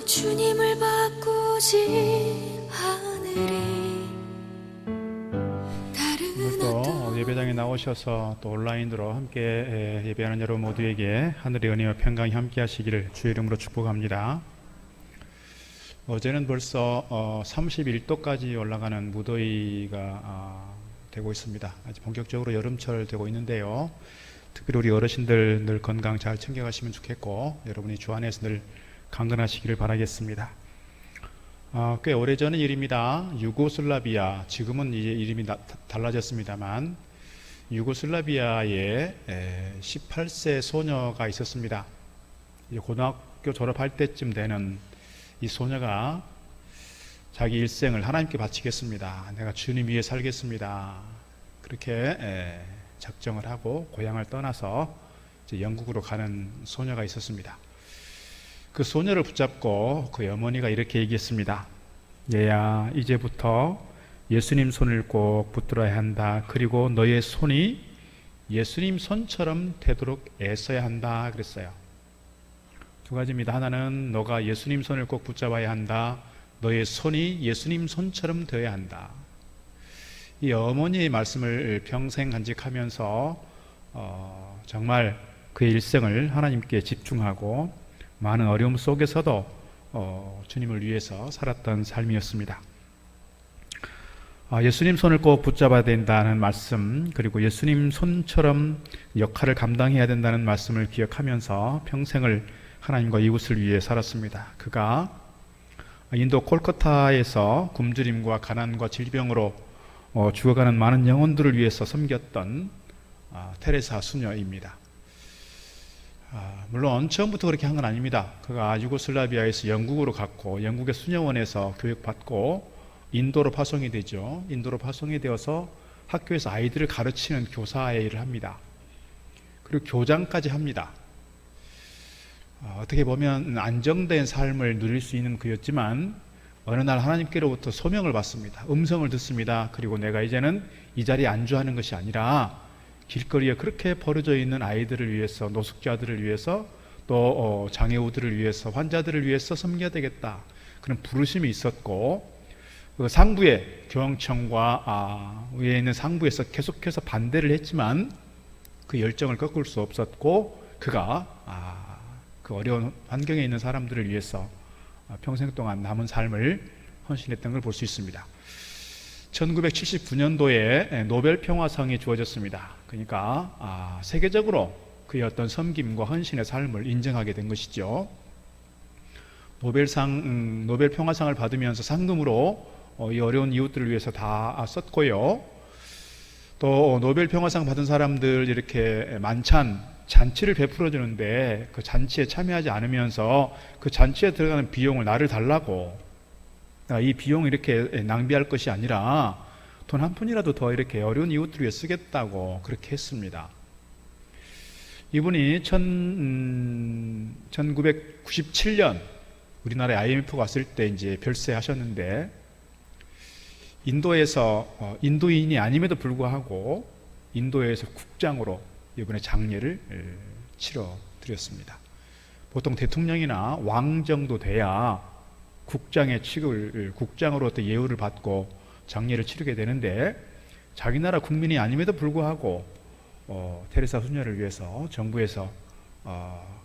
주님을 바꾸지 하늘이 다른 또 어떤 예배당에 나오셔서 또 온라인으로 함께 예배하는 여러분 모두에게 하늘의 은혜와 평강이 함께 하시기를 주의 이름으로 축복합니다. 어제는 벌써 31도까지 올라가는 무더위가 되고 있습니다. 아직 본격적으로 여름철 되고 있는데요. 특별히 우리 어르신들 늘 건강 잘 챙겨가시면 좋겠고 여러분이 주 안에서 늘 강건하시기를 바라겠습니다. 꽤 오래전의 일입니다. 유고슬라비아, 지금은 이제 이름이 달라졌습니다만 유고슬라비아에 18세 소녀가 있었습니다. 고등학교 졸업할 때쯤 되는 이 소녀가 자기 일생을 하나님께 바치겠습니다. 내가 주님 위해 살겠습니다. 그렇게 작정을 하고 고향을 떠나서 이제 영국으로 가는 소녀가 있었습니다. 그 소녀를 붙잡고 그 어머니가 이렇게 얘기했습니다. 얘야, 이제부터 예수님 손을 꼭 붙들어야 한다. 그리고 너의 손이 예수님 손처럼 되도록 애써야 한다. 그랬어요. 두 가지입니다. 하나는 너가 예수님 손을 꼭 붙잡아야 한다. 너의 손이 예수님 손처럼 되어야 한다. 이 어머니의 말씀을 평생 간직하면서 정말 그의 일생을 하나님께 집중하고 많은 어려움 속에서도 주님을 위해서 살았던 삶이었습니다. 예수님 손을 꼭 붙잡아야 된다는 말씀, 그리고 예수님 손처럼 역할을 감당해야 된다는 말씀을 기억하면서 평생을 하나님과 이웃을 위해 살았습니다. 그가 인도 콜카타에서 굶주림과 가난과 질병으로 죽어가는 많은 영혼들을 위해서 섬겼던 테레사 수녀입니다. 물론 처음부터 그렇게 한 건 아닙니다. 그가 유고슬라비아에서 영국으로 갔고 영국의 수녀원에서 교육받고 인도로 파송이 되죠. 인도로 파송이 되어서 학교에서 아이들을 가르치는 교사의 일을 합니다. 그리고 교장까지 합니다. 어떻게 보면 안정된 삶을 누릴 수 있는 그였지만 어느 날 하나님께로부터 소명을 받습니다. 음성을 듣습니다. 그리고 내가 이제는 이 자리에 안주하는 것이 아니라 길거리에 그렇게 버려져 있는 아이들을 위해서, 노숙자들을 위해서, 또 장애우들을 위해서, 환자들을 위해서 섬겨야 되겠다. 그런 부르심이 있었고 그 상부의 교황청과 위에 있는 상부에서 계속해서 반대를 했지만 그 열정을 꺾을 수 없었고 그가 그 어려운 환경에 있는 사람들을 위해서 평생 동안 남은 삶을 헌신했던 걸 볼 수 있습니다. 1979년도에 노벨 평화상이 주어졌습니다. 그러니까 세계적으로 그의 어떤 섬김과 헌신의 삶을 인정하게 된 것이죠. 노벨 평화상을 받으면서 상금으로 이 어려운 이웃들을 위해서 다 썼고요. 또 노벨 평화상 받은 사람들 이렇게 잔치를 베풀어 주는데 그 잔치에 참여하지 않으면서 그 잔치에 들어가는 비용을 나를 달라고, 이 비용을 이렇게 낭비할 것이 아니라 돈 한 푼이라도 더 이렇게 어려운 이웃들을 위해 쓰겠다고 그렇게 했습니다. 이분이 1997년 우리나라에 IMF가 왔을 때 이제 별세하셨는데 인도에서 인도인이 아님에도 불구하고 인도에서 국장으로 이번에 장례를 치러 드렸습니다. 보통 대통령이나 왕 정도 돼야 국장의 취급을, 국장으로 어떤 예우를 받고 장례를 치르게 되는데 자기 나라 국민이 아님에도 불구하고 테레사 수녀를 위해서 정부에서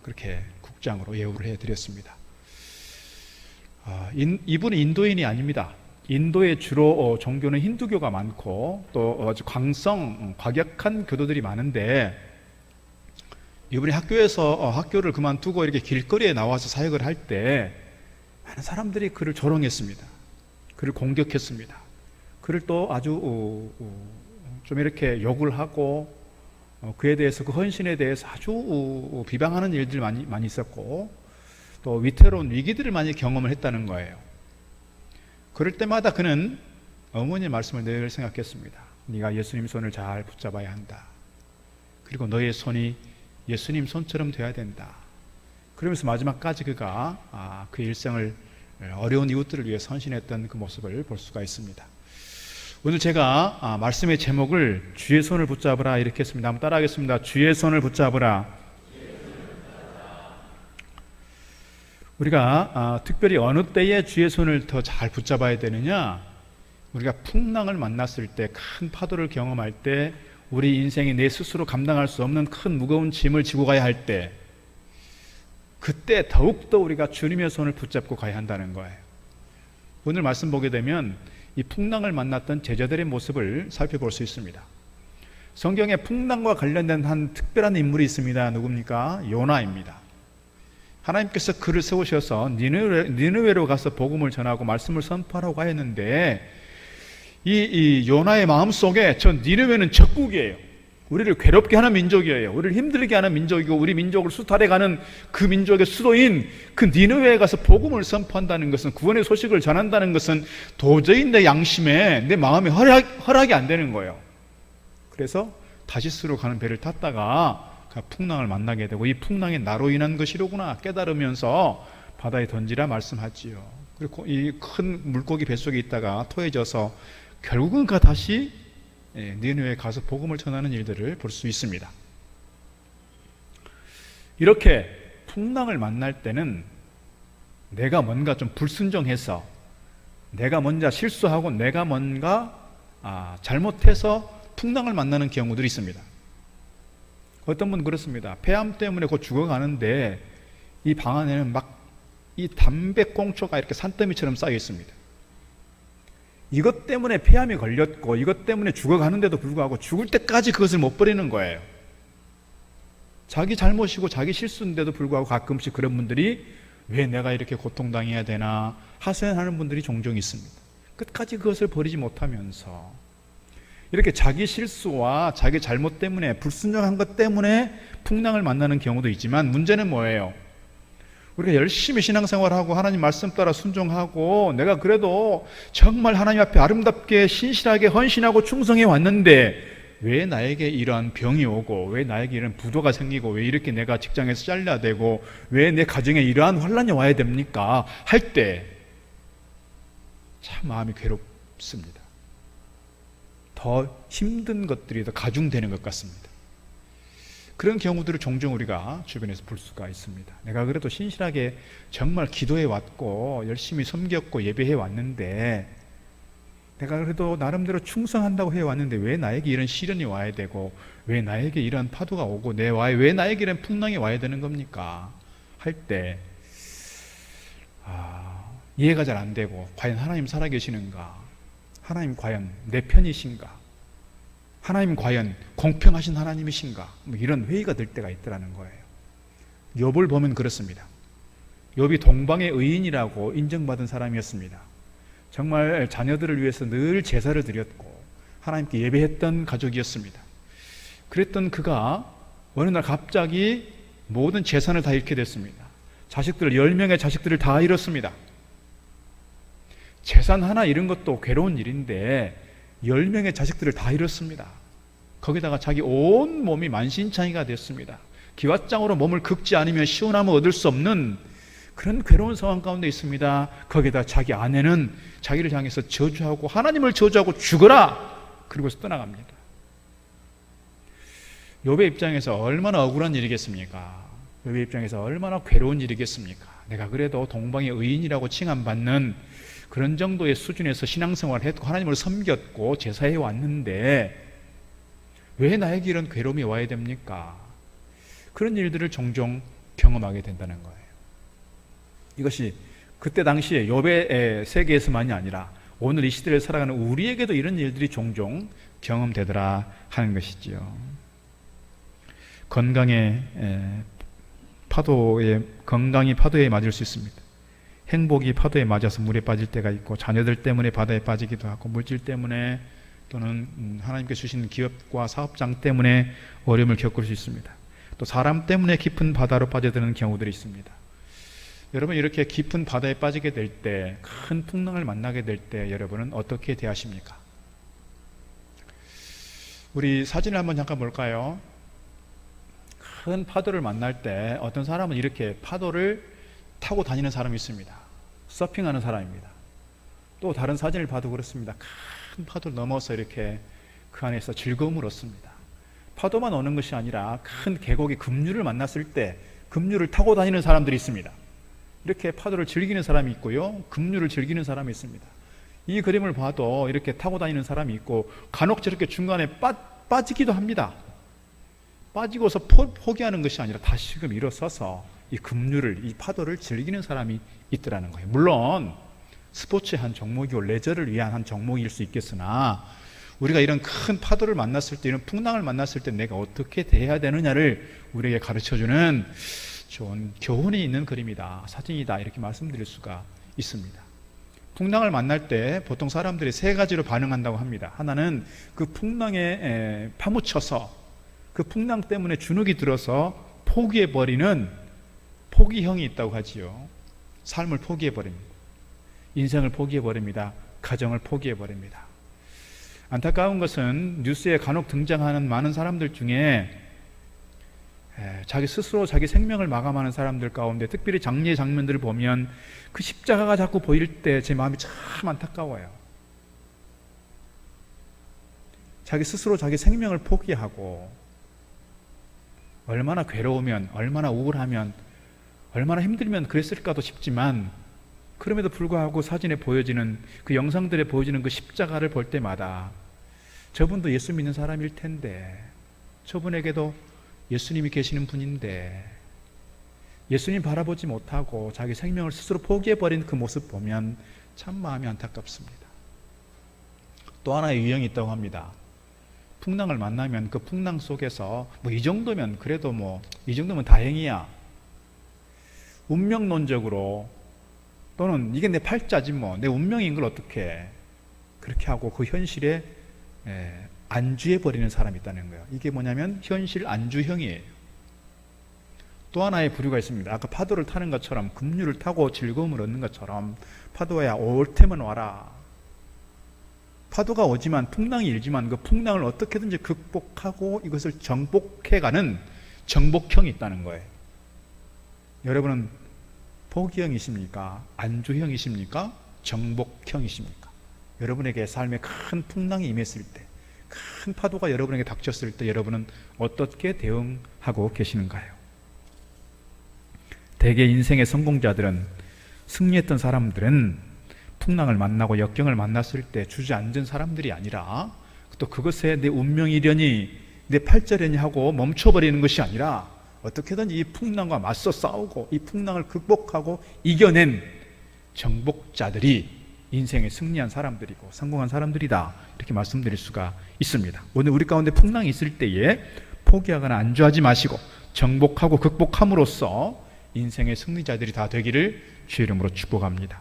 그렇게 국장으로 예우를 해드렸습니다. 이분은 인도인이 아닙니다. 인도에 주로 종교는 힌두교가 많고 또 아주 과격한 교도들이 많은데 이분이 학교를 그만두고 이렇게 길거리에 나와서 사역을 할 때 많은 사람들이 그를 조롱했습니다. 그를 공격했습니다. 그를 또 아주 좀 이렇게 욕을 하고 그에 대해서, 그 헌신에 대해서 아주 비방하는 일들이 많이 있었고 또 위태로운 위기들을 많이 경험을 했다는 거예요. 그럴 때마다 그는 어머니의 말씀을 늘 생각했습니다. 네가 예수님 손을 잘 붙잡아야 한다. 그리고 너의 손이 예수님 손처럼 돼야 된다. 그러면서 마지막까지 그가 그 일생을 어려운 이웃들을 위해 헌신했던 그 모습을 볼 수가 있습니다. 오늘 제가 말씀의 제목을 주의 손을 붙잡으라 이렇게 했습니다. 한번 따라하겠습니다. 주의 손을 붙잡으라. 우리가 특별히 어느 때에 주의 손을 더 잘 붙잡아야 되느냐? 우리가 풍랑을 만났을 때, 큰 파도를 경험할 때, 우리 인생이 내 스스로 감당할 수 없는 큰 무거운 짐을 지고 가야 할 때, 그때 더욱더 우리가 주님의 손을 붙잡고 가야 한다는 거예요. 오늘 말씀 보게 되면 이 풍랑을 만났던 제자들의 모습을 살펴볼 수 있습니다. 성경에 풍랑과 관련된 한 특별한 인물이 있습니다. 누굽니까? 요나입니다. 하나님께서 그를 세우셔서 니느웨로 가서 복음을 전하고 말씀을 선포하라고 하였는데, 이 요나의 마음속에 저 니느웨는 적국이에요. 우리를 괴롭게 하는 민족이에요. 우리를 힘들게 하는 민족이고, 우리 민족을 수탈해가는 그 민족의 수도인 그 니느웨에 가서 복음을 선포한다는 것은, 구원의 소식을 전한다는 것은 도저히 내 양심에, 내 마음에 허락이 안 되는 거예요. 그래서 다시스로 가는 배를 탔다가 풍랑을 만나게 되고, 이 풍랑이 나로 인한 것이로구나 깨달으면서 바다에 던지라 말씀하지요. 그리고 이 큰 물고기 뱃속에 있다가 토해져서 결국은 그 다시 니느웨에 가서 복음을 전하는 일들을 볼 수 있습니다. 이렇게 풍랑을 만날 때는 내가 뭔가 좀 불순종해서, 내가 뭔가 실수하고, 내가 뭔가 잘못해서 풍랑을 만나는 경우들이 있습니다. 어떤 분은 그렇습니다. 폐암 때문에 곧 죽어가는데 이 방 안에는 막 이 담배꽁초가 이렇게 산더미처럼 쌓여 있습니다. 이것 때문에 폐암이 걸렸고, 이것 때문에 죽어가는데도 불구하고 죽을 때까지 그것을 못 버리는 거예요. 자기 잘못이고 자기 실수인데도 불구하고 가끔씩 그런 분들이 왜 내가 이렇게 고통당해야 되나 하소연하는 분들이 종종 있습니다. 끝까지 그것을 버리지 못하면서 이렇게 자기 실수와 자기 잘못 때문에, 불순종한 것 때문에 풍랑을 만나는 경우도 있지만, 문제는 뭐예요? 우리가 열심히 신앙생활하고 하나님 말씀 따라 순종하고, 내가 그래도 정말 하나님 앞에 아름답게 신실하게 헌신하고 충성해 왔는데 왜 나에게 이러한 병이 오고, 왜 나에게 이런 부도가 생기고, 왜 이렇게 내가 직장에서 잘려되고, 왜 내 가정에 이러한 환란이 와야 됩니까? 할 때 참 마음이 괴롭습니다. 더 힘든 것들이 더 가중되는 것 같습니다. 그런 경우들을 종종 우리가 주변에서 볼 수가 있습니다. 내가 그래도 신실하게 정말 기도해 왔고 열심히 섬겼고 예배해 왔는데, 내가 그래도 나름대로 충성한다고 해 왔는데 왜 나에게 이런 시련이 와야 되고, 왜 나에게 이런 파도가 오고, 왜 나에게 이런 풍랑이 와야 되는 겁니까? 할 때 이해가 잘 안 되고, 과연 하나님 살아계시는가? 하나님 과연 내 편이신가? 하나님 과연 공평하신 하나님이신가? 이런 회의가 될 때가 있더라는 거예요. 욥을 보면 그렇습니다. 욥이 동방의 의인이라고 인정받은 사람이었습니다. 정말 자녀들을 위해서 늘 제사를 드렸고 하나님께 예배했던 가족이었습니다. 그랬던 그가 어느 날 갑자기 모든 재산을 다 잃게 됐습니다. 10명의 자식들을 다 잃었습니다. 재산 하나 잃은 것도 괴로운 일인데 10명의 자식들을 다 잃었습니다. 거기다가 자기 온 몸이 만신창이가 됐습니다. 기왓장으로 몸을 긁지 않으면 시원함을 얻을 수 없는 그런 괴로운 상황 가운데 있습니다. 거기다 자기 아내는 자기를 향해서 저주하고 하나님을 저주하고 죽어라! 그리고서 떠나갑니다. 욥의 입장에서 얼마나 억울한 일이겠습니까? 욥의 입장에서 얼마나 괴로운 일이겠습니까? 내가 그래도 동방의 의인이라고 칭함받는 그런 정도의 수준에서 신앙생활을 했고 하나님을 섬겼고 제사해 왔는데 왜 나에게 이런 괴로움이 와야 됩니까? 그런 일들을 종종 경험하게 된다는 거예요. 이것이 그때 당시에 욥의 세계에서만이 아니라 오늘 이 시대를 살아가는 우리에게도 이런 일들이 종종 경험되더라 하는 것이지요. 건강이 파도에 맞을 수 있습니다. 행복이 파도에 맞아서 물에 빠질 때가 있고, 자녀들 때문에 바다에 빠지기도 하고, 물질 때문에 또는 하나님께 주신 기업과 사업장 때문에 어려움을 겪을 수 있습니다. 또 사람 때문에 깊은 바다로 빠져드는 경우들이 있습니다. 여러분, 이렇게 깊은 바다에 빠지게 될 때, 큰 풍랑을 만나게 될 때 여러분은 어떻게 대하십니까? 우리 사진을 한번 잠깐 볼까요? 큰 파도를 만날 때 어떤 사람은 이렇게 파도를 타고 다니는 사람이 있습니다. 서핑하는 사람입니다. 또 다른 사진을 봐도 그렇습니다. 큰 파도를 넘어서 이렇게 그 안에서 즐거움을 얻습니다. 파도만 오는 것이 아니라 큰 계곡의 급류를 만났을 때 급류를 타고 다니는 사람들이 있습니다. 이렇게 파도를 즐기는 사람이 있고요, 급류를 즐기는 사람이 있습니다. 이 그림을 봐도 이렇게 타고 다니는 사람이 있고 간혹 저렇게 중간에 빠지기도 합니다. 빠지고서 포기하는 것이 아니라 다시금 일어서서 이 급류를, 이 파도를 즐기는 사람이 있더라는 거예요. 물론 스포츠의 한 종목이고 레저를 위한 한 종목일 수 있겠으나 우리가 이런 큰 파도를 만났을 때, 이런 풍랑을 만났을 때 내가 어떻게 대해야 되느냐를 우리에게 가르쳐주는 좋은 교훈이 있는 그림이다, 사진이다, 이렇게 말씀드릴 수가 있습니다. 풍랑을 만날 때 보통 사람들이 세 가지로 반응한다고 합니다. 하나는 그 풍랑에 파묻혀서 그 풍랑 때문에 주눅이 들어서 포기해버리는 포기형이 있다고 하지요. 삶을 포기해버립니다. 인생을 포기해버립니다. 가정을 포기해버립니다. 안타까운 것은 뉴스에 간혹 등장하는 많은 사람들 중에 자기 스스로 자기 생명을 마감하는 사람들 가운데 특별히 장례 장면들을 보면 그 십자가가 자꾸 보일 때 제 마음이 참 안타까워요. 자기 스스로 자기 생명을 포기하고 얼마나 괴로우면, 얼마나 우울하면, 얼마나 힘들면 그랬을까도 싶지만 그럼에도 불구하고 사진에 보여지는 그 영상들에 보여지는 그 십자가를 볼 때마다 저분도 예수 믿는 사람일 텐데, 저분에게도 예수님이 계시는 분인데 예수님 바라보지 못하고 자기 생명을 스스로 포기해버린 그 모습 보면 참 마음이 안타깝습니다. 또 하나의 유형이 있다고 합니다. 풍랑을 만나면 그 풍랑 속에서 이 정도면 그래도 이 정도면 다행이야, 운명론적으로, 또는 이게 내 팔자지 내 운명인 걸 어떻게, 그렇게 하고 그 현실에 안주해버리는 사람이 있다는 거예요. 이게 뭐냐면 현실 안주형이에요. 또 하나의 부류가 있습니다. 아까 파도를 타는 것처럼, 급류를 타고 즐거움을 얻는 것처럼 파도야 올 테면 와라, 파도가 오지만, 풍랑이 일지만 그 풍랑을 어떻게든지 극복하고 이것을 정복해가는 정복형이 있다는 거예요. 여러분은 포기형이십니까? 안주형이십니까? 정복형이십니까? 여러분에게 삶에 큰 풍랑이 임했을 때, 큰 파도가 여러분에게 닥쳤을 때 여러분은 어떻게 대응하고 계시는가요? 대개 인생의 성공자들은, 승리했던 사람들은 풍랑을 만나고 역경을 만났을 때 주저앉은 사람들이 아니라, 또 그것에 내 운명이려니 내 팔자려니 하고 멈춰버리는 것이 아니라 어떻게든 이 풍랑과 맞서 싸우고 이 풍랑을 극복하고 이겨낸 정복자들이 인생에 승리한 사람들이고 성공한 사람들이다, 이렇게 말씀드릴 수가 있습니다. 오늘 우리 가운데 풍랑이 있을 때에 포기하거나 안주하지 마시고 정복하고 극복함으로써 인생의 승리자들이 다 되기를 주의 이름으로 축복합니다.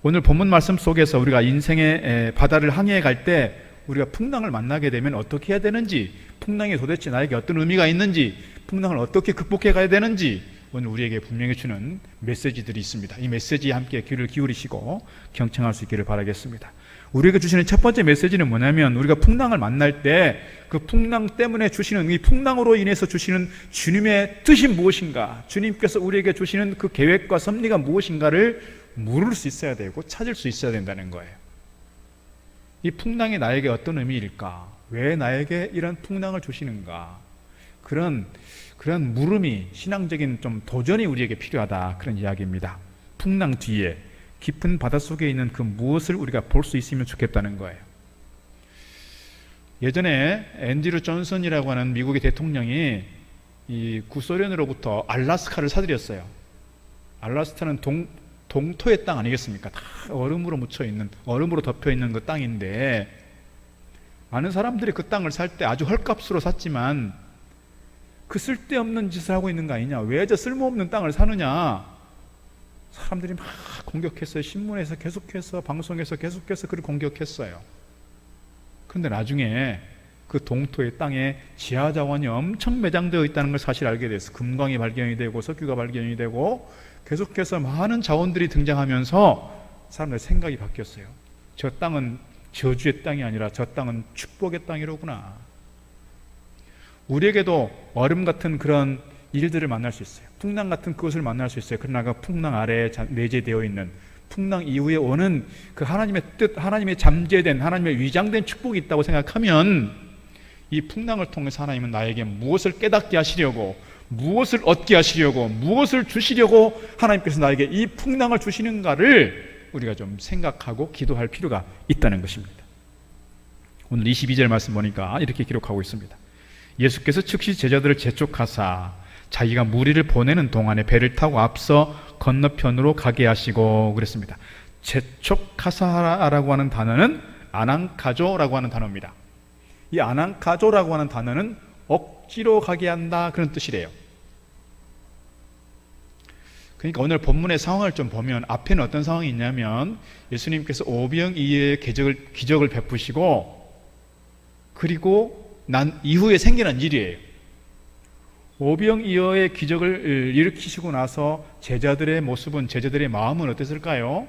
오늘 본문 말씀 속에서 우리가 인생의 바다를 항해해 갈 때 우리가 풍랑을 만나게 되면 어떻게 해야 되는지, 풍랑이 도대체 나에게 어떤 의미가 있는지, 풍랑을 어떻게 극복해 가야 되는지 오늘 우리에게 분명히 주는 메시지들이 있습니다. 이 메시지에 함께 귀를 기울이시고 경청할 수 있기를 바라겠습니다. 우리에게 주시는 첫 번째 메시지는 뭐냐면, 우리가 풍랑을 만날 때 그 풍랑 때문에 주시는, 이 풍랑으로 인해서 주시는 주님의 뜻이 무엇인가, 주님께서 우리에게 주시는 그 계획과 섭리가 무엇인가를 물을 수 있어야 되고 찾을 수 있어야 된다는 거예요. 이 풍랑이 나에게 어떤 의미일까? 왜 나에게 이런 풍랑을 주시는가? 그런 물음이, 신앙적인 좀 도전이 우리에게 필요하다, 그런 이야기입니다. 풍랑 뒤에 깊은 바닷속에 있는 그 무엇을 우리가 볼 수 있으면 좋겠다는 거예요. 예전에 앤드류 존슨이라고 하는 미국의 대통령이 이 구소련으로부터 알라스카를 사들였어요. 알라스카는 동토의 땅 아니겠습니까? 다 얼음으로 묻혀 있는, 얼음으로 덮여 있는 그 땅인데, 많은 사람들이 그 땅을 살 때 아주 헐값으로 샀지만 그 쓸데없는 짓을 하고 있는 거 아니냐, 왜 저 쓸모없는 땅을 사느냐, 사람들이 막 공격했어요. 신문에서 계속해서, 방송에서 계속해서 그를 공격했어요. 그런데 나중에 그 동토의 땅에 지하 자원이 엄청 매장되어 있다는 걸 사실 알게 됐어요. 금광이 발견이 되고 석유가 발견이 되고 계속해서 많은 자원들이 등장하면서 사람들의 생각이 바뀌었어요. 저 땅은 저주의 땅이 아니라 저 땅은 축복의 땅이로구나. 우리에게도 얼음 같은 그런 일들을 만날 수 있어요. 풍랑 같은 그것을 만날 수 있어요. 그러나 그 풍랑 아래에 내재되어 있는, 풍랑 이후에 오는 그 하나님의 뜻, 하나님의 잠재된, 하나님의 위장된 축복이 있다고 생각하면 이 풍랑을 통해서 하나님은 나에게 무엇을 깨닫게 하시려고, 무엇을 얻게 하시려고, 무엇을 주시려고 하나님께서 나에게 이 풍랑을 주시는가를 우리가 좀 생각하고 기도할 필요가 있다는 것입니다. 오늘 22절 말씀 보니까 이렇게 기록하고 있습니다. 예수께서 즉시 제자들을 재촉하사 자기가 무리를 보내는 동안에 배를 타고 앞서 건너편으로 가게 하시고 그랬습니다. 재촉하사라고 하는 단어는 아낭카조라고 하는 단어입니다. 이 아낭카조라고 하는 단어는 억지로 가게 한다, 그런 뜻이래요. 그러니까 오늘 본문의 상황을 좀 보면 앞에는 어떤 상황이 있냐면 예수님께서 오병이어의 기적을 베푸시고 그리고 난 이후에 생기는 일이에요. 오병이어의 기적을 일으키시고 나서 제자들의 모습은, 제자들의 마음은 어땠을까요?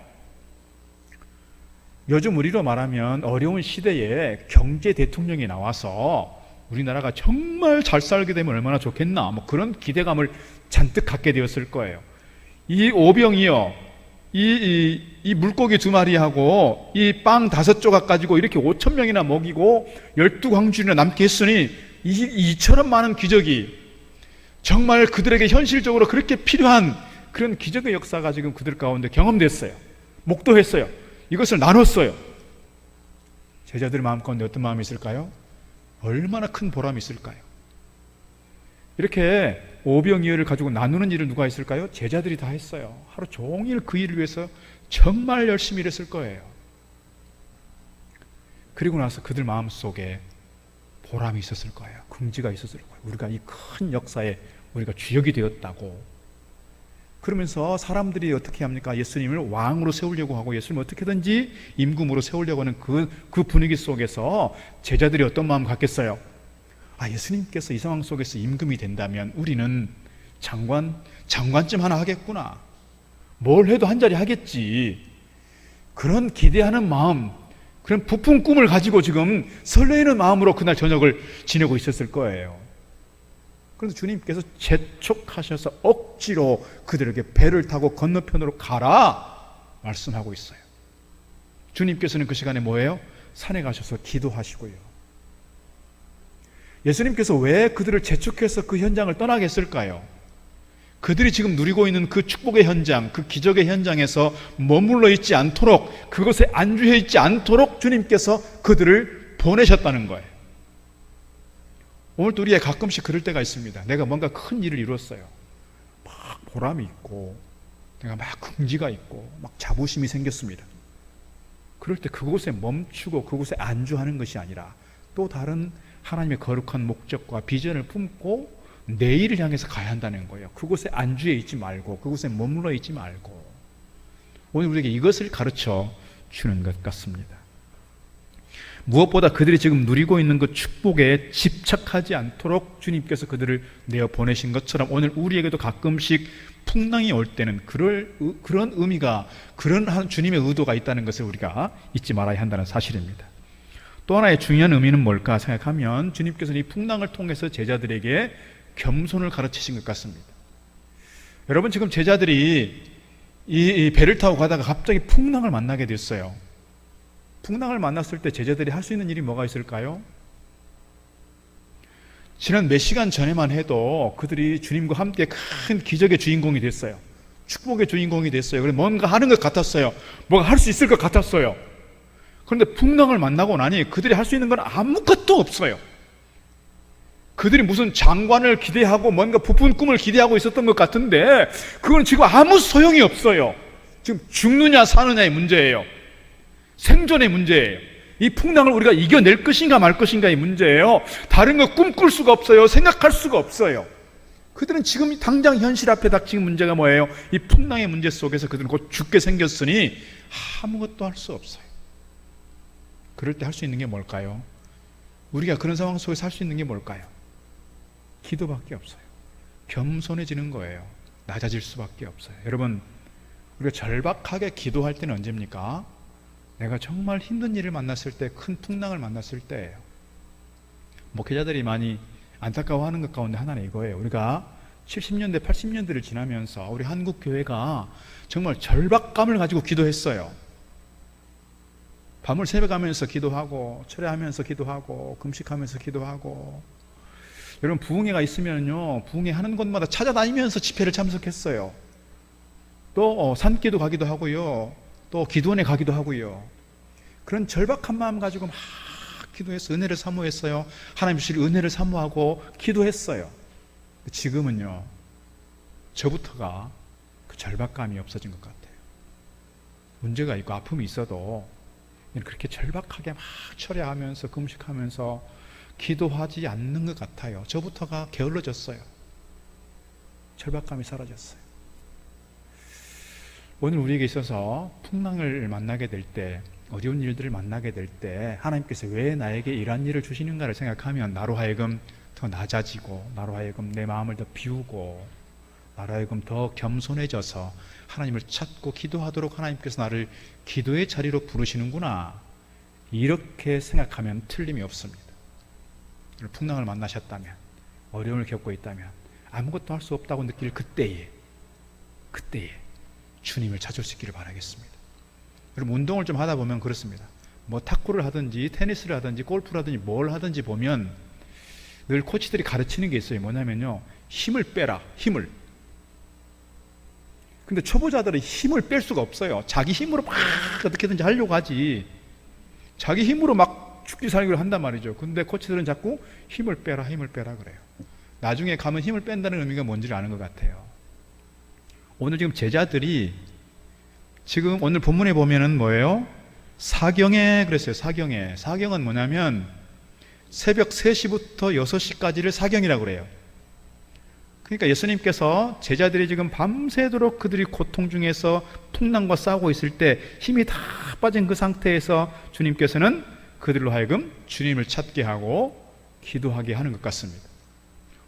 요즘 우리로 말하면 어려운 시대에 경제 대통령이 나와서 우리나라가 정말 잘 살게 되면 얼마나 좋겠나, 뭐 그런 기대감을 잔뜩 갖게 되었을 거예요. 이 오병이어, 이 물고기 2마리하고 이 빵 5조각 가지고 이렇게 5,000명이나 먹이고 12광주리나 남게 했으니 이처럼 많은 기적이 정말 그들에게 현실적으로 그렇게 필요한 그런 기적의 역사가 지금 그들 가운데 경험됐어요. 목도했어요. 이것을 나눴어요. 제자들의 마음 가운데 어떤 마음이 있을까요? 얼마나 큰 보람이 있을까요? 이렇게 오병이어를 가지고 나누는 일을 누가 했을까요? 제자들이 다 했어요. 하루 종일 그 일을 위해서 정말 열심히 일했을 거예요. 그리고 나서 그들 마음속에 보람이 있었을 거예요. 긍지가 있었을 거예요. 우리가 이 큰 역사에 우리가 주역이 되었다고. 그러면서 사람들이 어떻게 합니까? 예수님을 왕으로 세우려고 하고 예수님을 어떻게든지 임금으로 세우려고 하는 그 분위기 속에서 제자들이 어떤 마음 갖겠어요? 아, 예수님께서 이 상황 속에서 임금이 된다면 우리는 장관쯤 하나 하겠구나. 뭘 해도 한 자리 하겠지. 그런 기대하는 마음, 그런 부푼 꿈을 가지고 지금 설레이는 마음으로 그날 저녁을 지내고 있었을 거예요. 그래서 주님께서 재촉하셔서 억지로 그들에게 배를 타고 건너편으로 가라 말씀하고 있어요. 주님께서는 그 시간에 뭐예요? 산에 가셔서 기도하시고요. 예수님께서 왜 그들을 재촉해서 그 현장을 떠나게 했을까요? 그들이 지금 누리고 있는 그 축복의 현장, 그 기적의 현장에서 머물러 있지 않도록, 그것에 안주해 있지 않도록 주님께서 그들을 보내셨다는 거예요. 오늘도 우리의 가끔씩 그럴 때가 있습니다. 내가 뭔가 큰 일을 이뤘어요. 막 보람이 있고 내가 막 긍지가 있고 막 자부심이 생겼습니다. 그럴 때 그곳에 멈추고 그곳에 안주하는 것이 아니라 또 다른 하나님의 거룩한 목적과 비전을 품고 내일을 향해서 가야 한다는 거예요. 그곳에 안주해 있지 말고 그곳에 머물러 있지 말고. 오늘 우리에게 이것을 가르쳐 주는 것 같습니다. 무엇보다 그들이 지금 누리고 있는 그 축복에 집착하지 않도록 주님께서 그들을 내어 보내신 것처럼 오늘 우리에게도 가끔씩 풍랑이 올 때는 그런 의미가, 그런 주님의 의도가 있다는 것을 우리가 잊지 말아야 한다는 사실입니다. 또 하나의 중요한 의미는 뭘까 생각하면 주님께서는 이 풍랑을 통해서 제자들에게 겸손을 가르치신 것 같습니다. 여러분, 지금 제자들이 이 배를 타고 가다가 갑자기 풍랑을 만나게 됐어요. 풍랑을 만났을 때 제자들이 할 수 있는 일이 뭐가 있을까요? 지난 몇 시간 전에만 해도 그들이 주님과 함께 큰 기적의 주인공이 됐어요. 축복의 주인공이 됐어요. 그래서 뭔가 하는 것 같았어요. 뭔가 할 수 있을 것 같았어요. 그런데 풍랑을 만나고 나니 그들이 할 수 있는 건 아무것도 없어요. 그들이 무슨 장관을 기대하고 뭔가 부푼 꿈을 기대하고 있었던 것 같은데 그건 지금 아무 소용이 없어요. 지금 죽느냐 사느냐의 문제예요. 생존의 문제예요. 이 풍랑을 우리가 이겨낼 것인가 말 것인가의 문제예요. 다른 거 꿈꿀 수가 없어요. 생각할 수가 없어요. 그들은 지금 당장 현실 앞에 닥친 문제가 뭐예요? 이 풍랑의 문제 속에서 그들은 곧 죽게 생겼으니 아무것도 할 수 없어요. 그럴 때 할 수 있는 게 뭘까요? 우리가 그런 상황 속에서 할 수 있는 게 뭘까요? 기도밖에 없어요. 겸손해지는 거예요. 낮아질 수밖에 없어요. 여러분, 우리가 절박하게 기도할 때는 언제입니까? 내가 정말 힘든 일을 만났을 때, 큰 풍랑을 만났을 때예요. 목회자들이 많이 안타까워하는 것 가운데 하나는 이거예요. 우리가 70년대, 80년대를 지나면서 우리 한국 교회가 정말 절박감을 가지고 기도했어요. 밤을 새벽하면서 기도하고 철야하면서 기도하고 금식하면서 기도하고 여러분 부흥회가 있으면요, 부흥회 하는 곳마다 찾아다니면서 집회를 참석했어요. 또 산기도 가기도 하고요, 또 기도원에 가기도 하고요. 그런 절박한 마음 가지고 막 기도해서 은혜를 사모했어요. 하나님 주실 은혜를 사모하고 기도했어요. 지금은요, 저부터가 그 절박감이 없어진 것 같아요. 문제가 있고 아픔이 있어도 그렇게 절박하게 막 철야하면서 금식하면서 기도하지 않는 것 같아요. 저부터가 게을러졌어요. 절박감이 사라졌어요. 오늘 우리에게 있어서 풍랑을 만나게 될 때, 어려운 일들을 만나게 될 때 하나님께서 왜 나에게 이런 일을 주시는가를 생각하면 나로 하여금 더 낮아지고, 나로 하여금 내 마음을 더 비우고, 나로 하여금 더 겸손해져서 하나님을 찾고 기도하도록 하나님께서 나를 기도의 자리로 부르시는구나, 이렇게 생각하면 틀림이 없습니다. 풍랑을 만나셨다면, 어려움을 겪고 있다면, 아무것도 할 수 없다고 느낄 그때에 주님을 찾을 수 있기를 바라겠습니다. 여러분 운동을 좀 하다 보면 그렇습니다. 뭐 탁구를 하든지 테니스를 하든지 골프를 하든지 뭘 하든지 보면 늘 코치들이 가르치는 게 있어요. 뭐냐면요, 힘을 빼라, 힘을. 근데 초보자들은 힘을 뺄 수가 없어요. 자기 힘으로 막 어떻게든지 하려고 하지, 자기 힘으로 막 죽기 살기를 한단 말이죠. 근데 코치들은 자꾸 힘을 빼라 그래요. 나중에 가면 힘을 뺀다는 의미가 뭔지를 아는 것 같아요. 오늘 지금 제자들이 지금 오늘 본문에 보면은 뭐예요? 사경에 그랬어요. 사경은 뭐냐면 새벽 3시부터 6시까지를 사경이라고 그래요. 그러니까 예수님께서 제자들이 지금 밤새도록 그들이 고통 중에서 풍랑과 싸우고 있을 때 힘이 다 빠진 그 상태에서 주님께서는 그들로 하여금 주님을 찾게 하고 기도하게 하는 것 같습니다.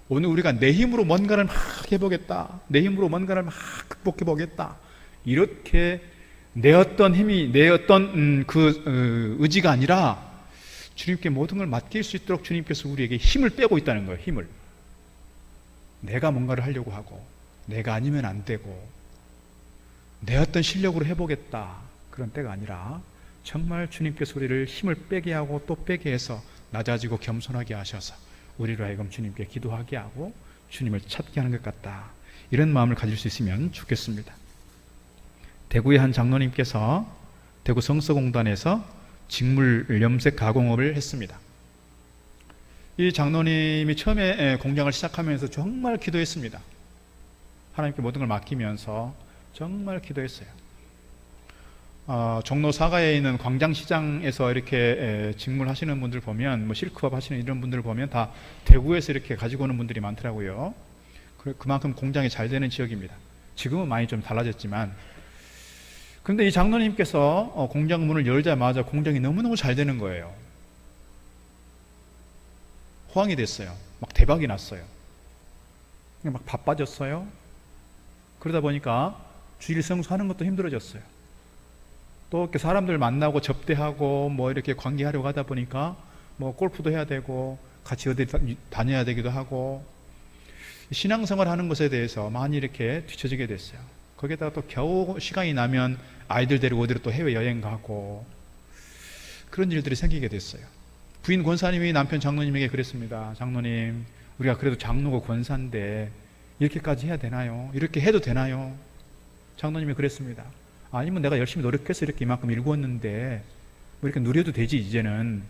오늘 우리가 내 힘으로 뭔가를 막 해보겠다, 내 힘으로 뭔가를 막 극복해보겠다, 이렇게 내 어떤 힘이, 내 어떤 의지가 아니라 주님께 모든 걸 맡길 수 있도록 주님께서 우리에게 힘을 빼고 있다는 거예요. 힘을. 내가 뭔가를 하려고 하고, 내가 아니면 안 되고, 내 어떤 실력으로 해보겠다, 그런 때가 아니라 정말 주님께서 우리를 힘을 빼게 하고 또 빼게 해서 낮아지고 겸손하게 하셔서 우리로 하여금 주님께 기도하게 하고 주님을 찾게 하는 것 같다, 이런 마음을 가질 수 있으면 좋겠습니다. 대구의 한 장로님께서 대구 성서공단에서 직물 염색 가공업을 했습니다. 이 장로님이 처음에 공장을 시작하면서 정말 기도했습니다. 하나님께 모든 걸 맡기면서 정말 기도했어요. 종로 사가에 있는 광장시장에서 이렇게 직물 하시는 분들 보면, 뭐 실크업 하시는 이런 분들 보면 다 대구에서 이렇게 가지고 오는 분들이 많더라고요. 그만큼 공장이 잘 되는 지역입니다. 지금은 많이 좀 달라졌지만, 그런데 이 장로님께서 공장 문을 열자마자 공장이 너무너무 잘 되는 거예요. 호황이 됐어요. 막 대박이 났어요. 막 바빠졌어요. 그러다 보니까 주일 성수하는 것도 힘들어졌어요. 또 이렇게 사람들 만나고 접대하고 뭐 이렇게 관계하려고 하다 보니까 뭐 골프도 해야 되고 같이 어디 다녀야 되기도 하고, 신앙생활 하는 것에 대해서 많이 이렇게 뒤처지게 됐어요. 거기에다가 또 겨우 시간이 나면 아이들 데리고 어디로 또 해외여행 가고, 그런 일들이 생기게 됐어요. 부인 권사님이 남편 장로님에게 그랬습니다. 장로님, 우리가 그래도 장로고 권사인데 이렇게까지 해야 되나요? 이렇게 해도 되나요? 장로님이 그랬습니다. 아니면 내가 열심히 노력해서 이렇게 이만큼 일구었는데 뭐 이렇게 누려도 되지 이제는,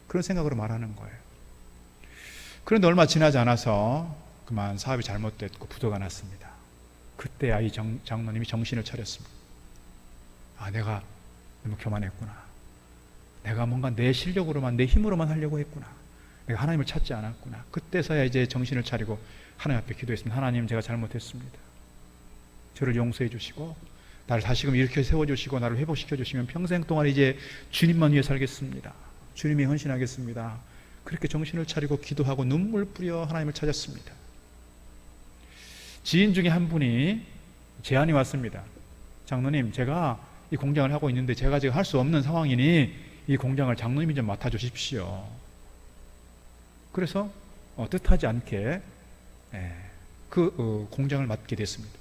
그런 생각으로 말하는 거예요. 그런데 얼마 지나지 않아서 그만 사업이 잘못됐고 부도가 났습니다. 그때야 이 장로님이 정신을 차렸습니다. 내가 너무 교만했구나. 내가 뭔가 내 실력으로만, 내 힘으로만 하려고 했구나. 내가 하나님을 찾지 않았구나. 그때서야 이제 정신을 차리고 하나님 앞에 기도했습니다. 하나님, 제가 잘못했습니다. 저를 용서해 주시고 나를 다시금 이렇게 세워주시고 나를 회복시켜 주시면 평생 동안 이제 주님만 위해 살겠습니다. 주님이 헌신하겠습니다. 그렇게 정신을 차리고 기도하고 눈물 뿌려 하나님을 찾았습니다. 지인 중에 한 분이 제안이 왔습니다. 장로님, 제가 이 공장을 하고 있는데 제가 지금 할 수 없는 상황이니 이 공장을 장로님이 좀 맡아주십시오. 그래서 뜻하지 않게 그 공장을 맡게 됐습니다.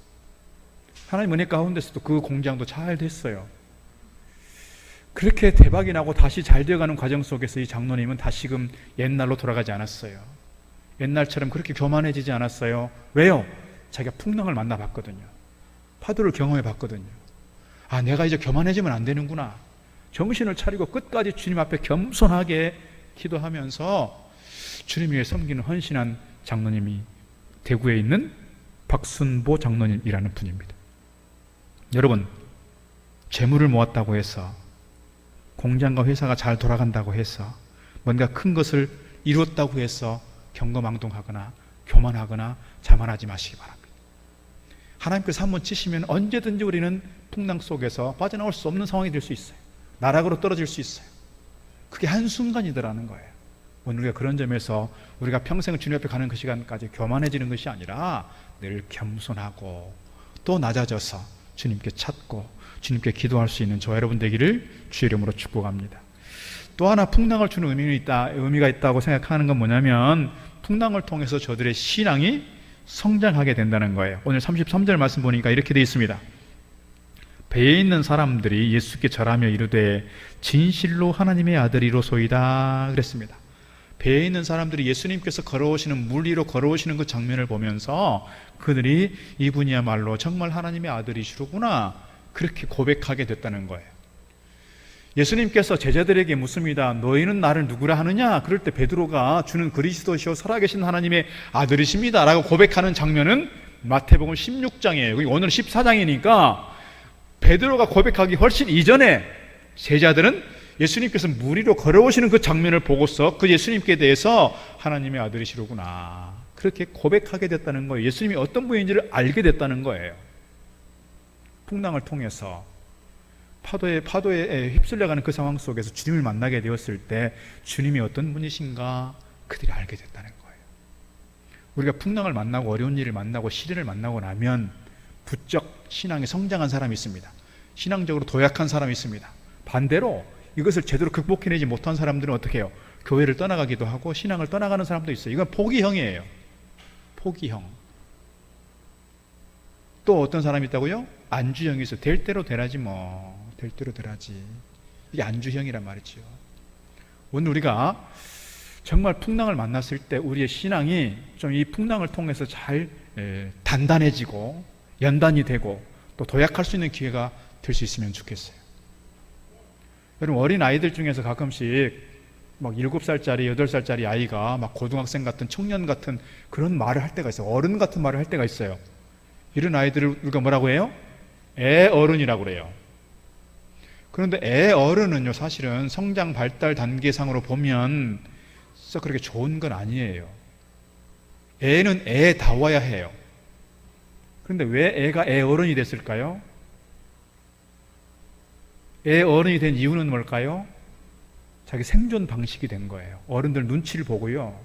하나님 은혜 가운데서도 그 공장도 잘 됐어요. 그렇게 대박이 나고 다시 잘 되어가는 과정 속에서 이 장로님은 다시금 옛날로 돌아가지 않았어요. 옛날처럼 그렇게 교만해지지 않았어요. 왜요? 자기가 풍랑을 만나봤거든요. 파도를 경험해봤거든요. 아, 내가 이제 교만해지면 안 되는구나. 정신을 차리고 끝까지 주님 앞에 겸손하게 기도하면서 주님 위해 섬기는 헌신한 장로님이 대구에 있는 박순보 장로님이라는 분입니다. 여러분, 재물을 모았다고 해서, 공장과 회사가 잘 돌아간다고 해서, 뭔가 큰 것을 이루었다고 해서 경거망동하거나 교만하거나 자만하지 마시기 바랍니다. 하나님께서 한번 치시면 언제든지 우리는 풍랑 속에서 빠져나올 수 없는 상황이 될 수 있어요. 나락으로 떨어질 수 있어요. 그게 한순간이더라는 거예요. 오늘 우리가 그런 점에서 우리가 평생 주님 앞에 가는 그 시간까지 교만해지는 것이 아니라 늘 겸손하고 또 낮아져서 주님께 찾고 주님께 기도할 수 있는 저와 여러분 되기를 주의 이름으로 축복합니다. 또 하나 풍랑을 주는 의미가 있다고 생각하는 건 뭐냐면, 풍랑을 통해서 저들의 신앙이 성장하게 된다는 거예요. 오늘 33절 말씀 보니까 이렇게 되어 있습니다. 배에 있는 사람들이 예수께 절하며 이르되 진실로 하나님의 아들이로소이다 그랬습니다. 배에 있는 사람들이 예수님께서 걸어오시는 물 위로 걸어오시는 그 장면을 보면서 그들이 이분이야말로 정말 하나님의 아들이시로구나 그렇게 고백하게 됐다는 거예요. 예수님께서 제자들에게 묻습니다. 너희는 나를 누구라 하느냐? 그럴 때 베드로가 주는 그리스도시요 살아계신 하나님의 아들이십니다 라고 고백하는 장면은 마태복음 16장이에요. 오늘 14장이니까 베드로가 고백하기 훨씬 이전에 제자들은 예수님께서 물 위로 걸어오시는 그 장면을 보고서 그 예수님께 대해서 하나님의 아들이시로구나 그렇게 고백하게 됐다는 거예요. 예수님이 어떤 분인지를 알게 됐다는 거예요. 풍랑을 통해서 파도에 휩쓸려가는 그 상황 속에서 주님을 만나게 되었을 때 주님이 어떤 분이신가 그들이 알게 됐다는 거예요. 우리가 풍랑을 만나고 어려운 일을 만나고 시련을 만나고 나면 부쩍 신앙이 성장한 사람이 있습니다. 신앙적으로 도약한 사람이 있습니다. 반대로 이것을 제대로 극복해내지 못한 사람들은 어떻게 해요? 교회를 떠나가기도 하고 신앙을 떠나가는 사람도 있어요. 이건 포기형이에요. 포기형. 또 어떤 사람이 있다고요? 안주형이 있어요. 될 대로 되라지 뭐. 될 대로 되라지. 이게 안주형이란 말이죠. 오늘 우리가 정말 풍랑을 만났을 때 우리의 신앙이 좀 이 풍랑을 통해서 잘 단단해지고 연단이 되고 또 도약할 수 있는 기회가 될 수 있으면 좋겠어요. 여러분, 어린 아이들 중에서 가끔씩 막 7살짜리, 8살짜리 아이가 막 고등학생 같은 청년 같은 그런 말을 할 때가 있어요. 어른 같은 말을 할 때가 있어요. 이런 아이들을 우리가 뭐라고 해요? 애 어른이라고 그래요. 그런데 애 어른은요, 사실은 성장 발달 단계상으로 보면 썩 그렇게 좋은 건 아니에요. 애는 애다워야 해요. 그런데 왜 애가 애 어른이 됐을까요? 애 어른이 된 이유는 뭘까요? 자기 생존 방식이 된 거예요. 어른들 눈치를 보고요.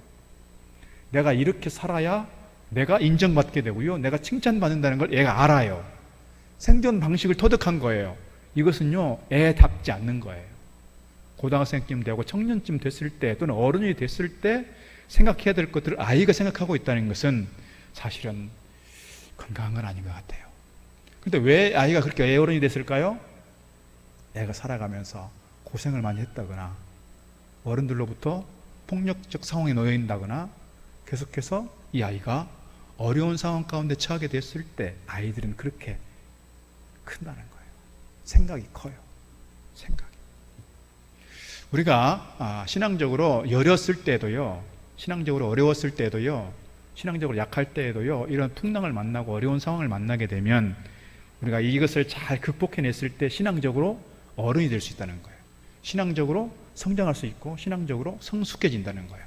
내가 이렇게 살아야 내가 인정받게 되고요. 내가 칭찬받는다는 걸 애가 알아요. 생존 방식을 터득한 거예요. 이것은요, 애답지 않는 거예요. 고등학생쯤 되고 청년쯤 됐을 때 또는 어른이 됐을 때 생각해야 될 것들을 아이가 생각하고 있다는 것은 사실은 건강한 건 아닌 것 같아요. 그런데 왜 아이가 그렇게 애 어른이 됐을까요? 애가 살아가면서 고생을 많이 했다거나 어른들로부터 폭력적 상황에 놓여 있다거나 계속해서 이 아이가 어려운 상황 가운데 처하게 됐을 때 아이들은 그렇게 큰다는 거예요. 생각이 커요. 생각이. 우리가 신앙적으로 여렸을 때도요, 신앙적으로 어려웠을 때도요, 신앙적으로 약할 때에도요, 이런 풍랑을 만나고 어려운 상황을 만나게 되면 우리가 이것을 잘 극복해냈을 때 신앙적으로 어른이 될 수 있다는 거예요. 신앙적으로 성장할 수 있고 신앙적으로 성숙해진다는 거예요.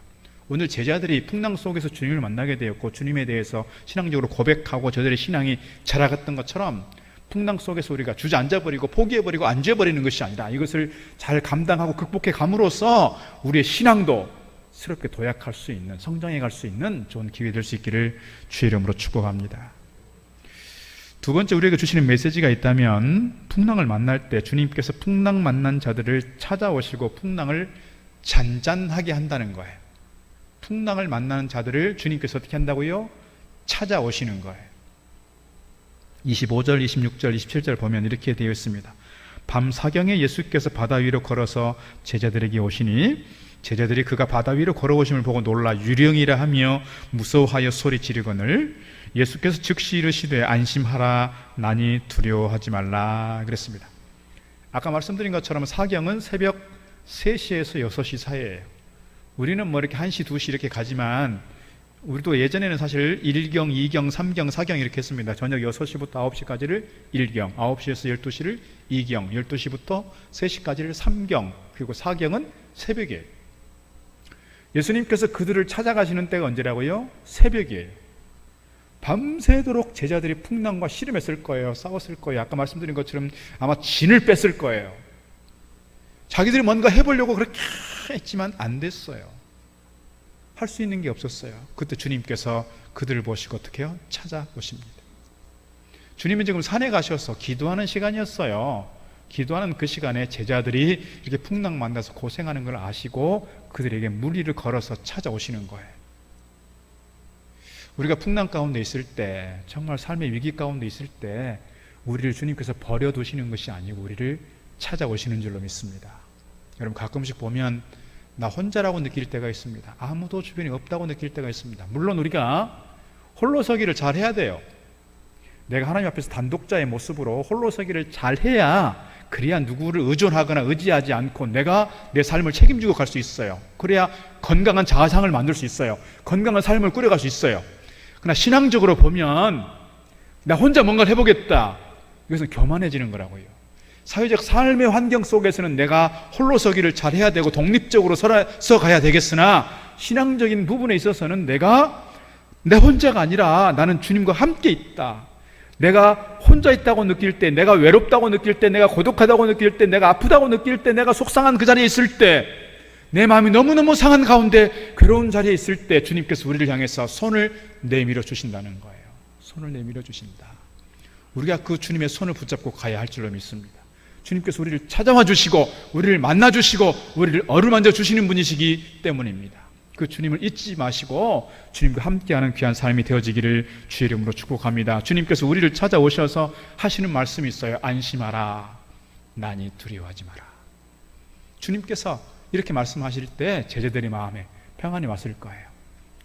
오늘 제자들이 풍랑 속에서 주님을 만나게 되었고 주님에 대해서 신앙적으로 고백하고 저들의 신앙이 자라갔던 것처럼 풍랑 속에서 우리가 주저앉아버리고 포기해버리고 안주해버리는 것이 아니라 이것을 잘 감당하고 극복해 감으로써 우리의 신앙도 새롭게 도약할 수 있는, 성장해 갈 수 있는 좋은 기회 될 수 있기를 주의 이름으로 축복합니다. 두 번째, 우리에게 주시는 메시지가 있다면 풍랑을 만날 때 주님께서 풍랑 만난 자들을 찾아오시고 풍랑을 잔잔하게 한다는 거예요. 풍랑을 만나는 자들을 주님께서 어떻게 한다고요? 찾아오시는 거예요. 25절, 26절, 27절 보면 이렇게 되어 있습니다. 밤 사경에 예수께서 바다 위로 걸어서 제자들에게 오시니 제자들이 그가 바다 위로 걸어오심을 보고 놀라 유령이라 하며 무서워하여 소리 지르거늘 예수께서 즉시 이르시되 안심하라 나니 두려워하지 말라 그랬습니다. 아까 말씀드린 것처럼 사경은 새벽 3시에서 6시 사이예요. 우리는 뭐 이렇게 1시, 2시 이렇게 가지만 우리도 예전에는 사실 1경, 2경, 3경, 4경 이렇게 했습니다. 저녁 6시부터 9시까지를 1경, 9시에서 12시를 2경, 12시부터 3시까지를 3경, 그리고 4경은 새벽이에요. 예수님께서 그들을 찾아가시는 때가 언제라고요? 새벽이에요. 밤새도록 제자들이 풍랑과 씨름했을 거예요. 싸웠을 거예요. 아까 말씀드린 것처럼 아마 진을 뺐을 거예요. 자기들이 뭔가 해보려고 그렇게 했지만 안 됐어요. 할 수 있는 게 없었어요. 그때 주님께서 그들을 보시고 어떻게 해요? 찾아오십니다. 주님은 지금 산에 가셔서 기도하는 시간이었어요. 기도하는 그 시간에 제자들이 이렇게 풍랑 만나서 고생하는 걸 아시고 그들에게 무리를 걸어서 찾아오시는 거예요. 우리가 풍랑 가운데 있을 때, 정말 삶의 위기 가운데 있을 때 우리를 주님께서 버려두시는 것이 아니고 우리를 찾아오시는 줄로 믿습니다. 여러분 가끔씩 보면 나 혼자라고 느낄 때가 있습니다. 아무도 주변에 없다고 느낄 때가 있습니다. 물론 우리가 홀로서기를 잘 해야 돼요. 내가 하나님 앞에서 단독자의 모습으로 홀로서기를 잘 해야 그래야 누구를 의존하거나 의지하지 않고 내가 내 삶을 책임지고 갈 수 있어요. 그래야 건강한 자아상을 만들 수 있어요. 건강한 삶을 꾸려갈 수 있어요. 그러나 신앙적으로 보면 나 혼자 뭔가를 해보겠다. 이것은 교만해지는 거라고요. 사회적 삶의 환경 속에서는 내가 홀로서기를 잘 해야 되고 독립적으로 서가야 되겠으나 신앙적인 부분에 있어서는 내가 내 혼자가 아니라 나는 주님과 함께 있다. 내가 혼자 있다고 느낄 때, 내가 외롭다고 느낄 때, 내가 고독하다고 느낄 때, 내가 아프다고 느낄 때, 내가 속상한 그 자리에 있을 때, 내 마음이 너무너무 상한 가운데 괴로운 자리에 있을 때 주님께서 우리를 향해서 손을 내밀어 주신다는 거예요. 손을 내밀어 주신다. 우리가 그 주님의 손을 붙잡고 가야 할 줄로 믿습니다. 주님께서 우리를 찾아와 주시고 우리를 만나 주시고 우리를 어루만져 주시는 분이시기 때문입니다. 그 주님을 잊지 마시고 주님과 함께하는 귀한 삶이 되어지기를 주의 이름으로 축복합니다. 주님께서 우리를 찾아오셔서 하시는 말씀이 있어요. 안심하라 나니 두려워하지 마라. 주님께서 이렇게 말씀하실 때 제자들의 마음에 평안이 왔을 거예요.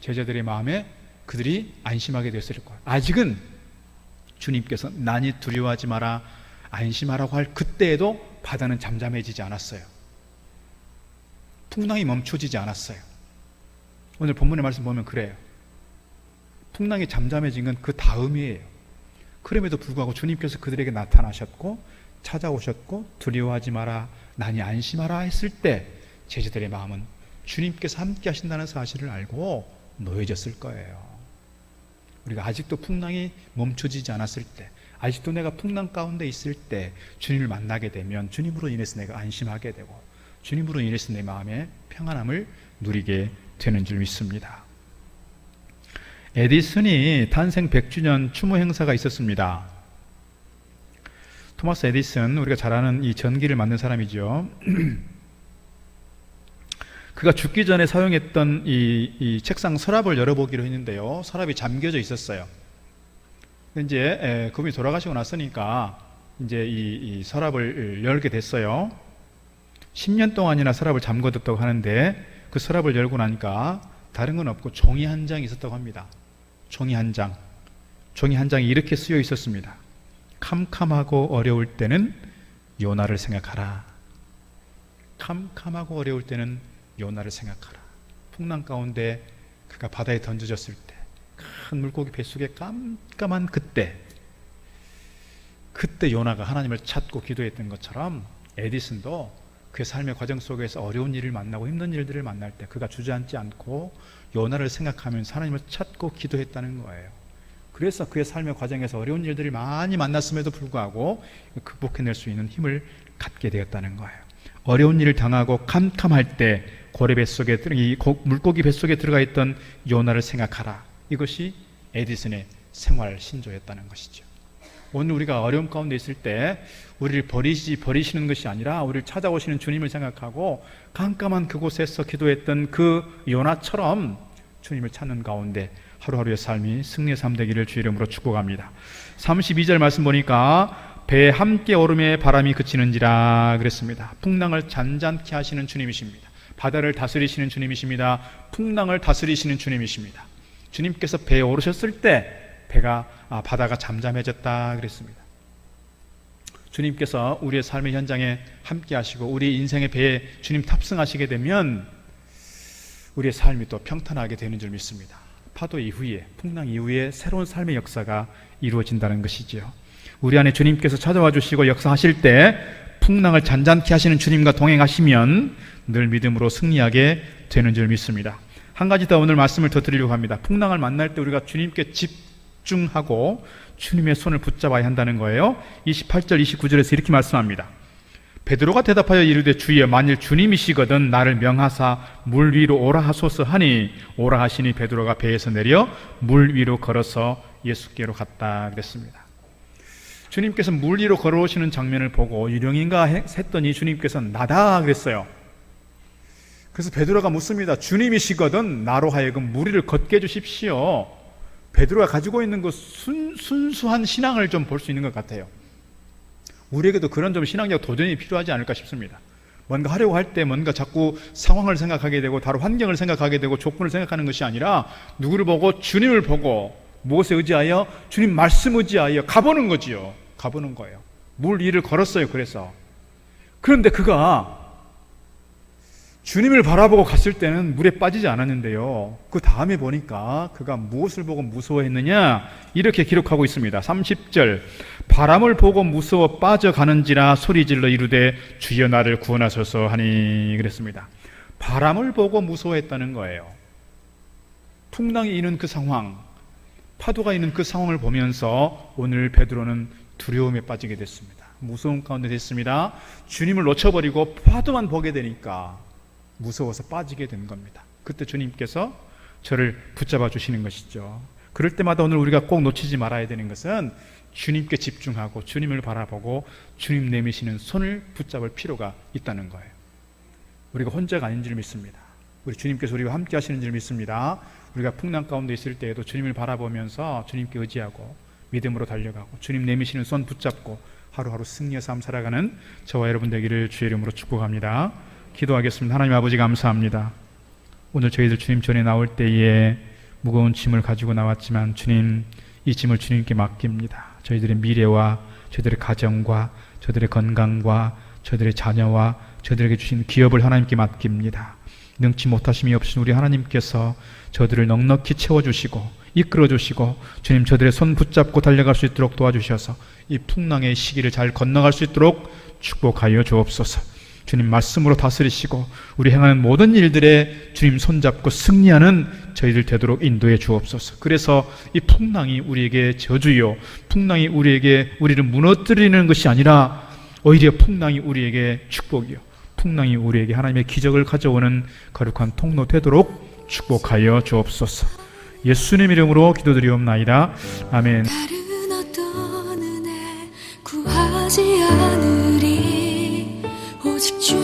제자들의 마음에 그들이 안심하게 됐을 거예요. 아직은 주님께서 나니 두려워하지 마라 안심하라고 할 그때에도 바다는 잠잠해지지 않았어요. 풍랑이 멈춰지지 않았어요. 오늘 본문의 말씀 보면 그래요. 풍랑이 잠잠해진 건 그 다음이에요. 그럼에도 불구하고 주님께서 그들에게 나타나셨고 찾아오셨고 두려워하지 마라 나니 안심하라 했을 때 제자들의 마음은 주님께서 함께 하신다는 사실을 알고 놓여졌을 거예요. 우리가 아직도 풍랑이 멈춰지지 않았을 때, 아직도 내가 풍랑 가운데 있을 때 주님을 만나게 되면 주님으로 인해서 내가 안심하게 되고 주님으로 인해서 내 마음의 평안함을 누리게 되는 줄 믿습니다. 에디슨이 탄생 100주년 추모 행사가 있었습니다. 토마스 에디슨, 우리가 잘 아는 이 전기를 만든 사람이죠. 그가 죽기 전에 사용했던 이 책상 서랍을 열어보기로 했는데요. 서랍이 잠겨져 있었어요. 이제 그분이 돌아가시고 났으니까 이제 이 서랍을 열게 됐어요. 10년 동안이나 서랍을 잠궈뒀다고 하는데 그 서랍을 열고 나니까 다른 건 없고 종이 한 장이 있었다고 합니다. 종이 한 장. 종이 한 장이 이렇게 쓰여 있었습니다. 캄캄하고 어려울 때는 요나를 생각하라. 캄캄하고 어려울 때는 요나를 생각하라. 풍랑 가운데 그가 바다에 던져졌을 때, 큰 물고기 뱃속에 깜깜한 그때 요나가 하나님을 찾고 기도했던 것처럼 에디슨도 그의 삶의 과정 속에서 어려운 일을 만나고 힘든 일들을 만날 때 그가 주저앉지 않고 요나를 생각하면서 하나님을 찾고 기도했다는 거예요. 그래서 그의 삶의 과정에서 어려운 일들을 많이 만났음에도 불구하고 극복해낼 수 있는 힘을 갖게 되었다는 거예요. 어려운 일을 당하고 캄캄할 때 고래 뱃속에 이 물고기 뱃속에 들어가 있던 요나를 생각하라. 이것이 에디슨의 생활 신조였다는 것이죠. 오늘 우리가 어려움 가운데 있을 때 우리를 버리시는 것이 아니라 우리를 찾아오시는 주님을 생각하고 깜깜한 그곳에서 기도했던 그 요나처럼 주님을 찾는 가운데 하루하루의 삶이 승리의 삶 되기를 주의 이름으로 축복합니다. 32절 말씀 보니까 배에 함께 오름에 바람이 그치는지라 그랬습니다. 풍랑을 잔잔케 하시는 주님이십니다. 바다를 다스리시는 주님이십니다. 풍랑을 다스리시는 주님이십니다. 주님께서 배에 오르셨을 때 바다가 잠잠해졌다 그랬습니다. 주님께서 우리의 삶의 현장에 함께 하시고 우리 인생의 배에 주님 탑승하시게 되면 우리의 삶이 또 평탄하게 되는 줄 믿습니다. 파도 이후에, 풍랑 이후에 새로운 삶의 역사가 이루어진다는 것이지요. 우리 안에 주님께서 찾아와 주시고 역사하실 때 풍랑을 잔잔케 하시는 주님과 동행하시면 늘 믿음으로 승리하게 되는 줄 믿습니다. 한 가지 더 오늘 말씀을 더 드리려고 합니다. 풍랑을 만날 때 우리가 주님께 집중하고 주님의 손을 붙잡아야 한다는 거예요. 28절 29절에서 이렇게 말씀합니다. 베드로가 대답하여 이르되 주여 만일 주님이시거든 나를 명하사 물 위로 오라 하소서 하니 오라 하시니 베드로가 배에서 내려 물 위로 걸어서 예수께로 갔다 그랬습니다. 주님께서 물 위로 걸어오시는 장면을 보고 유령인가 했더니 주님께서 나다 그랬어요. 그래서 베드로가 묻습니다. 주님이시거든 나로 하여금 물 위를 걷게 해주십시오. 베드로가 가지고 있는 그 순수한 신앙을 좀 볼 수 있는 것 같아요. 우리에게도 그런 좀 신앙적 도전이 필요하지 않을까 싶습니다. 뭔가 하려고 할 때 뭔가 자꾸 상황을 생각하게 되고 다른 환경을 생각하게 되고 조건을 생각하는 것이 아니라 누구를 보고 주님을 보고 무엇에 의지하여? 주님 말씀 의지하여 가보는 거지요. 가보는 거예요. 물 위를 걸었어요. 그런데 그가 주님을 바라보고 갔을 때는 물에 빠지지 않았는데요. 그 다음에 보니까 그가 무엇을 보고 무서워했느냐 이렇게 기록하고 있습니다. 30절 바람을 보고 무서워 빠져가는지라 소리질러 이르되 주여 나를 구원하소서 하니 그랬습니다. 바람을 보고 무서워했다는 거예요. 풍랑이 있는 그 상황, 파도가 있는 그 상황을 보면서 오늘 베드로는 두려움에 빠지게 됐습니다. 무서움 가운데 됐습니다. 주님을 놓쳐버리고 파도만 보게 되니까 무서워서 빠지게 된 겁니다. 그때 주님께서 저를 붙잡아 주시는 것이죠. 그럴 때마다 오늘 우리가 꼭 놓치지 말아야 되는 것은 주님께 집중하고 주님을 바라보고 주님 내미시는 손을 붙잡을 필요가 있다는 거예요. 우리가 혼자가 아닌 줄 믿습니다. 우리 주님께서 우리와 함께 하시는 줄 믿습니다. 우리가 풍랑 가운데 있을 때에도 주님을 바라보면서 주님께 의지하고 믿음으로 달려가고 주님 내미시는 손 붙잡고 하루하루 승리의 삶 살아가는 저와 여러분 되기를 주의 이름으로 축복합니다. 기도하겠습니다. 하나님 아버지 감사합니다. 오늘 저희들 주님 전에 나올 때에 무거운 짐을 가지고 나왔지만 주님 이 짐을 주님께 맡깁니다. 저희들의 미래와 저희들의 가정과 저희들의 건강과 저희들의 자녀와 저희들에게 주신 기업을 하나님께 맡깁니다. 능치 못하심이 없으신 우리 하나님께서 저들을 넉넉히 채워주시고 이끌어주시고 주님 저들의 손 붙잡고 달려갈 수 있도록 도와주셔서 이 풍랑의 시기를 잘 건너갈 수 있도록 축복하여 주옵소서. 주님 말씀으로 다스리시고 우리 행하는 모든 일들에 주님 손잡고 승리하는 저희들 되도록 인도해 주옵소서. 그래서 이 풍랑이 우리에게 저주요, 풍랑이 우리를 무너뜨리는 것이 아니라 오히려 풍랑이 우리에게 축복이요, 풍랑이 우리에게 하나님의 기적을 가져오는 거룩한 통로 되도록 축복하여 주옵소서. 예수님 이름으로 기도드리옵나이다. 아멘. 다른 어떤 은혜 구하지 않으리 오직 주